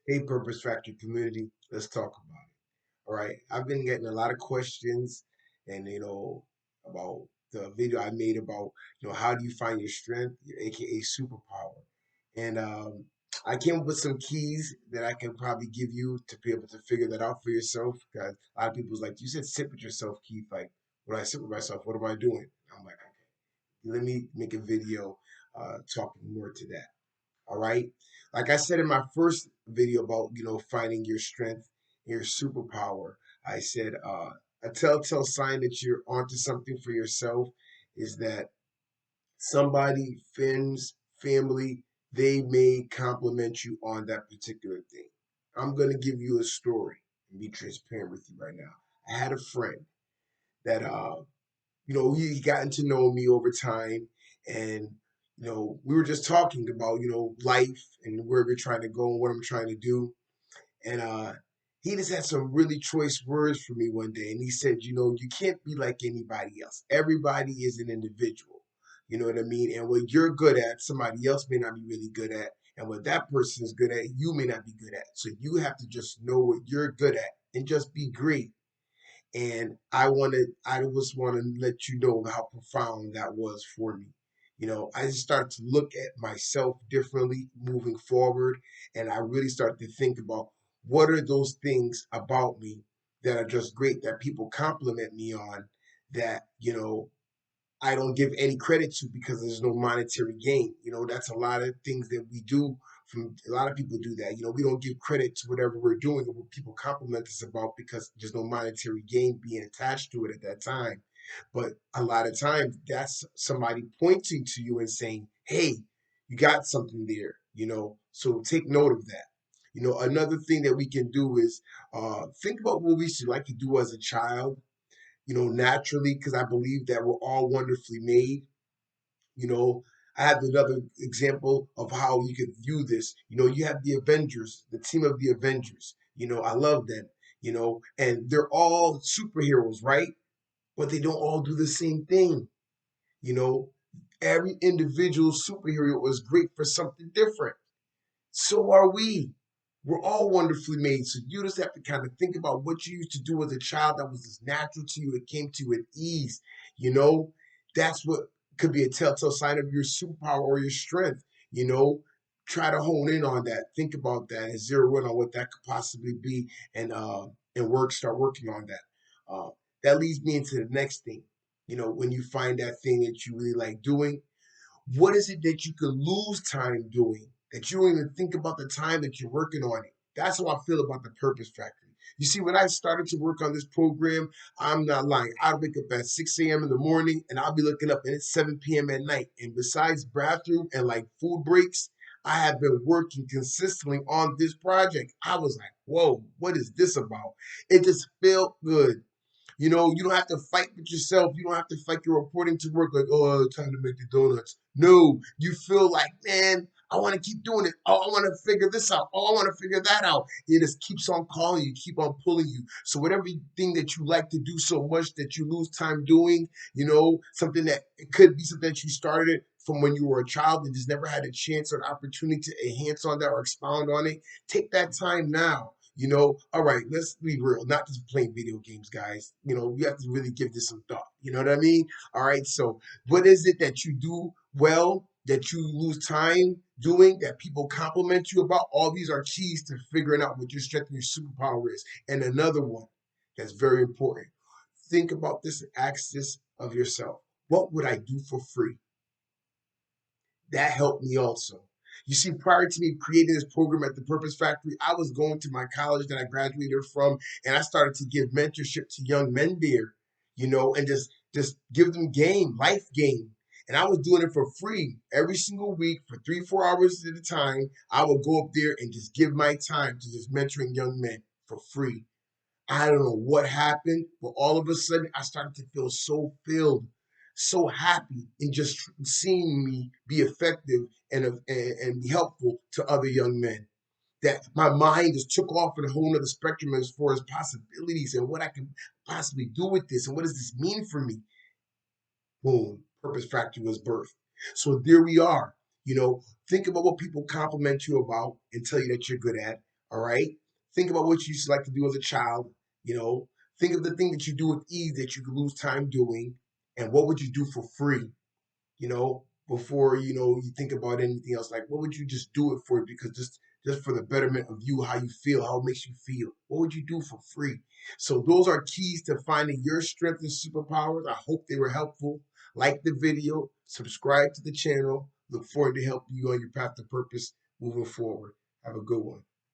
Hey, Purpose Factory community, let's talk about it. All right, I've been getting a lot of questions, and about the video I made about how do you find your strength, your AKA superpower, and I came up with some keys that I can probably give you to be able to figure that out for yourself. Because a lot of people's like, you said sit with yourself, Keith. Like, when I sit with myself, what am I doing? I'm like, okay, let me make a video talking more to that. All right. Like I said in my first video about, finding your strength, your superpower, I said a telltale sign that you're onto something for yourself is that somebody, friends, family, they may compliment you on that particular thing. I'm going to give you a story and be transparent with you right now. I had a friend that he gotten to know me over time, and we were just talking about life and where we're trying to go and what I'm trying to do, and he just had some really choice words for me one day, and he said, you can't be like anybody else. Everybody is an individual. You know what I mean? And what you're good at, somebody else may not be really good at, and what that person is good at, you may not be good at. So you have to just know what you're good at and just be great. And I just want to let you know how profound that was for me. I just started to look at myself differently moving forward, and I really started to think about what are those things about me that are just great that people compliment me on, that I don't give any credit to because there's no monetary gain. That's a lot of things that we do. From a lot of people do that. We don't give credit to whatever we're doing or what people compliment us about because there's no monetary gain being attached to it at that time. But a lot of times that's somebody pointing to you and saying, "Hey, you got something there." So take note of that. Another thing that we can do is think about what we used to like to do as a child, naturally, because I believe that we're all wonderfully made. You know, I have another example of how you could view this. You have the Avengers, the team of the Avengers. I love them, and they're all superheroes, right? But they don't all do the same thing. You know, every individual superhero is great for something different. So are we. We're all wonderfully made. So you just have to kind of think about what you used to do as a child that was as natural to you. It came to you with ease. You know, that's what could be a telltale sign of your superpower or your strength. You know, try to hone in on that. Think about that and zero in on what that could possibly be, and start working on that. That leads me into the next thing. When you find that thing that you really like doing, what is it that you could lose time doing that you don't even think about the time that you're working on it? That's how I feel about the Purpose Factory. You see, when I started to work on this program, I'm not lying. I'd wake up at 6 a.m. in the morning and I'll be looking up and it's 7 p.m. at night. And besides bathroom and like food breaks, I have been working consistently on this project. I was like, whoa, what is this about? It just felt good. You don't have to fight with yourself. You don't have to fight your reporting to work like, oh, time to make the donuts. No, you feel like, man, I want to keep doing it. Oh, I want to figure this out. Oh, I want to figure that out. It just keeps on calling you, keep on pulling you. So whatever thing that you like to do so much that you lose time doing, something that it could be something that you started from when you were a child and just never had a chance or an opportunity to enhance on that or expound on it. Take that time now. All right, let's be real, not just playing video games, guys. We have to really give this some thought. You know what I mean? All right, so what is it that you do well that you lose time doing that people compliment you about? All these are keys to figuring out what your strength and your superpower is. And another one that's very important. Think about this and ask this of yourself. What would I do for free? That helped me also. You see, prior to me creating this program at the Purpose Factory, I was going to my college that I graduated from, and I started to give mentorship to young men there, and just give them life game. And I was doing it for free every single week for 3, 4 hours at a time. I would go up there and just give my time to just mentoring young men for free. I don't know what happened, but all of a sudden I started to feel so filled, so happy in just seeing me be effective and be helpful to other young men. That my mind just took off in a whole other spectrum as far as possibilities and what I can possibly do with this and what does this mean for me. Boom, Purpose Factory was birthed. So there we are. Think about what people compliment you about and tell you that you're good at. All right. Think about what you used to like to do as a child. You know, think of the thing that you do with ease that you could lose time doing, and what would you do for free? Before you think about anything else, like what would you just do it for? Because just for the betterment of you, how you feel, how it makes you feel. What would you do for free? So those are keys to finding your strength and superpowers. I hope they were helpful. Like the video, subscribe to the channel. Look forward to helping you on your path to purpose moving forward. Have a good one.